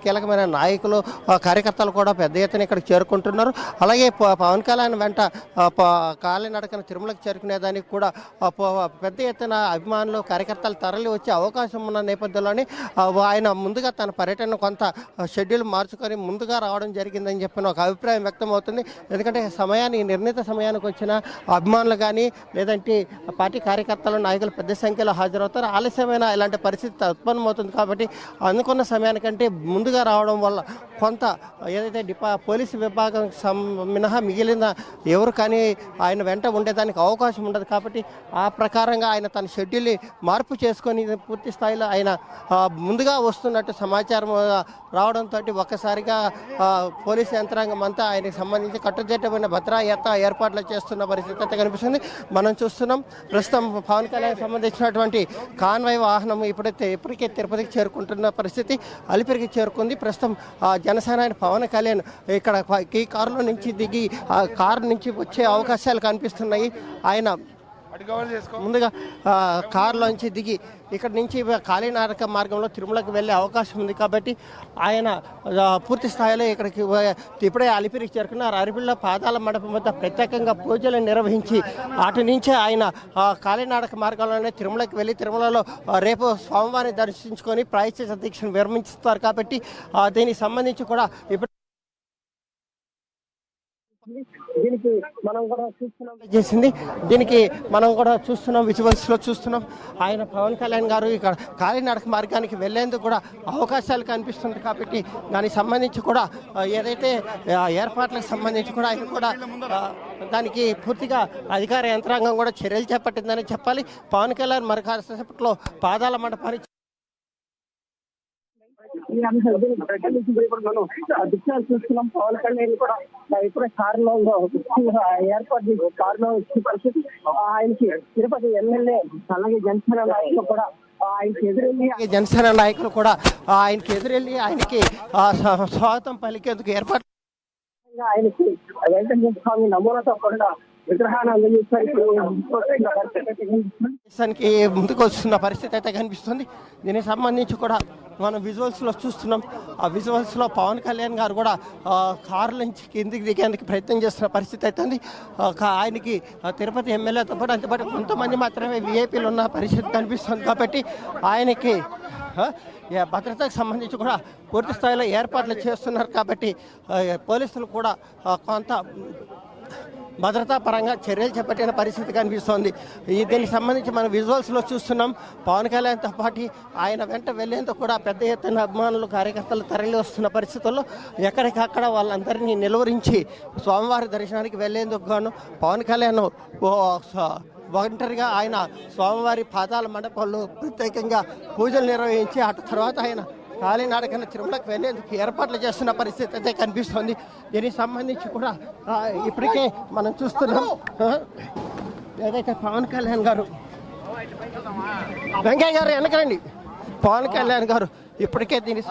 కీలకమైన నాయకులు కార్యకర్తలు కూడా పెద్ద ఎత్తున ఇక్కడికి చేరుకుంటున్నారు. అలాగే పవన్ కళ్యాణ్ వెంట కాలినడకన తిరుమలకి చేరుకునేదానికి కూడా పెద్ద ఎత్తున అభిమానులు కార్యకర్తలు తరలి వచ్చే అవకాశం ఉన్న నేపథ్యంలోనే ఆయన ముందుగా తన పర్యటన కొంత షెడ్యూల్ మార్చుకొని ముందుగా రావడం జరిగిందని చెప్పిన ఒక అభిప్రాయం వ్యక్తం అవుతుంది. ఎందుకంటే నిర్ణీత సమయానికి వచ్చిన అభిమానులు కానీ లేదంటే పార్టీ కార్యకర్తలు నాయకులు పెద్ద సంఖ్యలో హాజరవుతారు. ఆలస్యమైన ఇలాంటి పరిస్థితి ఉత్పన్నమవుతుంది. కాబట్టి అనుకున్న సమయానికంటే ముందుగా రావడం వల్ల కొంత ఏదైతే పోలీసు విభాగం మినహా మిగిలిన ఎవరు కానీ ఆయన వెంట ఉండేదానికి అవకాశం ఉండదు. కాబట్టి ఆ ప్రకారంగా ఆయన తన షెడ్యూల్ని మార్పు చేసుకొని పూర్తి స్థాయిలో ఆయన ముందుగా వస్తున్నట్టు సమాచారం రావడంతో ఒక్కసారిగా పోలీసు యంత్రాంగం అంతా ఆయనకు సంబంధించి కట్టుదిట్టమైన భద్రతా ఏర్పాట్లు చేస్తున్న పరిస్థితి అయితే కనిపిస్తుంది. మనం చూస్తున్నాం ప్రస్తుతం పవన్ కళ్యాణ్ సంబంధించినటువంటి కాన్వాయ్ వాహనం ఇప్పటికే తిరుపతికి చేరుకుంటున్న పరిస్థితి అలిపిరికి చేరుకుంది. ప్రస్తుతం జనసేన పవన్ కళ్యాణ్ ఇక్కడ ఈ కారులో నుంచి దిగి ఆ కారు నుంచి వచ్చే అవకాశాలు కనిపిస్తున్నాయి. ఆయన ముందుగా కారులోంచి దిగి ఇక్కడ నుంచి కాలినడక మార్గంలో తిరుమలకి వెళ్ళే అవకాశం ఉంది. కాబట్టి ఆయన పూర్తి స్థాయిలో ఇక్కడికి ఇప్పుడే అలిపిరికి చేరుకున్నారు. అరిపిల్ల పాదాల మండపం వద్ద ప్రత్యేకంగా పూజలు నిర్వహించి అటు నుంచే ఆయన కాలినడక మార్గంలోనే తిరుమలకి వెళ్ళి తిరుమలలో రేపు స్వామివారిని దర్శించుకొని ప్రాయశ్చిత్త దీక్షను విరమిస్తారు. కాబట్టి దీనికి సంబంధించి కూడా ఇప్పుడు దీనికి మనం కూడా చూస్తున్నాం విజువల్స్ లో చూస్తున్నాం. ఆయన పవన్ కళ్యాణ్ గారు ఇక్కడ కాలినడక మార్గానికి వెళ్లేందుకు కూడా అవకాశాలు కనిపిస్తుంది. కాబట్టి దానికి సంబంధించి కూడా ఏదైతే ఏర్పాట్లకు సంబంధించి కూడా ఆయన కూడా దానికి పూర్తిగా అధికార యంత్రాంగం కూడా చర్యలు చేపట్టిందని చెప్పాలి. పవన్ కళ్యాణ్ మరి కాసేపట్లో పాదాల మండపాన్ని దృశ్యాలు చూస్తున్నాం. పవన్ కళ్యాణ్ కూడా ఇప్పుడే కారులో ఏర్పాటు కారులో వచ్చిన పరిస్థితి. ఆయనకి తిరుపతి ఎమ్మెల్యే అలాగే జనసేన నాయకులు కూడా ఆయనకి ఎదురెళ్ళి ఆయనకి స్వాగతం పలికేందుకు ఏర్పాటు ఆయనకి వెంకటేశ్వర స్వామి నమూనాతో కూడా విగ్రహాన్ని అందజేస్తానికి ముందుకు వస్తున్న పరిస్థితి అయితే కనిపిస్తుంది. దీనికి సంబంధించి కూడా మనం విజువల్స్లో చూస్తున్నాం. ఆ విజువల్స్లో పవన్ కళ్యాణ్ గారు కూడా కారు నుంచి కిందికి దిగేందుకు ప్రయత్నం చేస్తున్న పరిస్థితి అవుతుంది. ఆయనకి తిరుపతి ఎమ్మెల్యేతో పాటు అంతపాటు కొంతమంది మాత్రమే విఐపీలు ఉన్న పరిస్థితి కనిపిస్తుంది. కాబట్టి ఆయనకి భద్రతకు సంబంధించి కూడా పూర్తి స్థాయిలో ఏర్పాట్లు చేస్తున్నారు. కాబట్టి పోలీసులు కూడా కొంత భద్రతా పరంగా చర్యలు చేపట్టిన పరిస్థితి కనిపిస్తోంది. దీనికి సంబంధించి మనం విజువల్స్లో చూస్తున్నాం. పవన్ కళ్యాణ్తో పాటు ఆయన వెంట వెళ్లేందుకు కూడా పెద్ద ఎత్తున అభిమానులు కార్యకర్తలు తరలి వస్తున్న పరిస్థితుల్లో ఎక్కడికక్కడ వాళ్ళందరినీ నిలువరించి స్వామివారి దర్శనానికి వెళ్లేందుకు గాను పవన్ కళ్యాణ్ ఒంటరిగా ఆయన స్వామివారి పాదాల మండపంలో ప్రత్యేకంగా పూజలు నిర్వహించి అటు తర్వాత ఆయన కాలినడకన తిరుమలకు వెళ్ళేందుకు ఏర్పాట్లు చేస్తున్న పరిస్థితి అయితే కనిపిస్తుంది. దీనికి సంబంధించి కూడా ఇప్పటికే మనం చూస్తున్నాం. ఏదైతే పవన్ కళ్యాణ్ గారు వెంకయ్య గారు వెనకరండి పవన్ కళ్యాణ్ గారు ఇప్పటికే దీనికి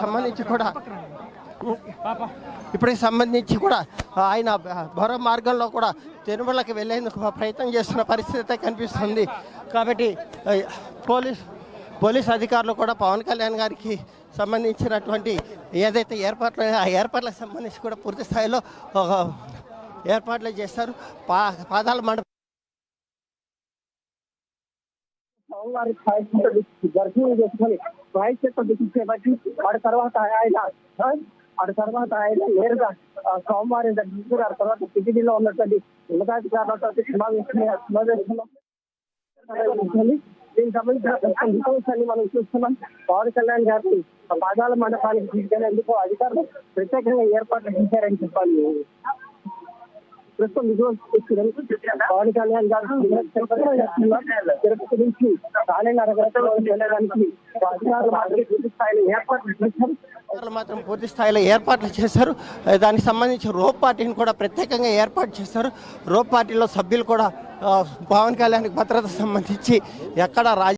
సంబంధించి కూడా ఆయన మరో మార్గంలో కూడా తిరుమలకి వెళ్ళేందుకు ప్రయత్నం చేస్తున్న పరిస్థితి అయితే కనిపిస్తుంది. కాబట్టి పోలీస్ అధికారులు కూడా పవన్ కళ్యాణ్ గారికి సంబంధించినటువంటి ఏదైతే ఏర్పాట్లకు సంబంధించి కూడా పూర్తి స్థాయిలో ఏర్పాట్లు చేస్తారు. పాదాల మండపం దర్శనం చేసుకొని ప్రాయశ్చిత్త దీక్ష చేపట్టి వాటి తర్వాత ఆయన నేరుగా సోమవారం దర్శించారు. ఆ తర్వాత టీటీడీలో ఉన్నటువంటి ఉన్నతాధికారులతో సమావేశంలో దీనికి సంబంధించిన విషయాన్ని మనం చూస్తున్నాం. పవన్ కళ్యాణ్ గారిని పాదాల మండపానికి తీసుకెళ్లేందుకు అధికారులు ప్రత్యేకంగా ఏర్పాట్లు చేశారని చెప్పాలి. ప్రస్తుతం పవన్ కళ్యాణ్ గారు తిరుపతి నుంచి వెళ్ళడానికి అధికారులు మాత్రం పూర్తి స్థాయిలో ఏర్పాట్లు చేశారు. దానికి సంబంధించి రోప్ పార్టీని కూడా ప్రత్యేకంగా ఏర్పాటు చేశారు. రోప్ పార్టీలో సభ్యులు కూడా పవన్ కళ్యాణ్ భద్రత సంబంధించి ఎక్కడ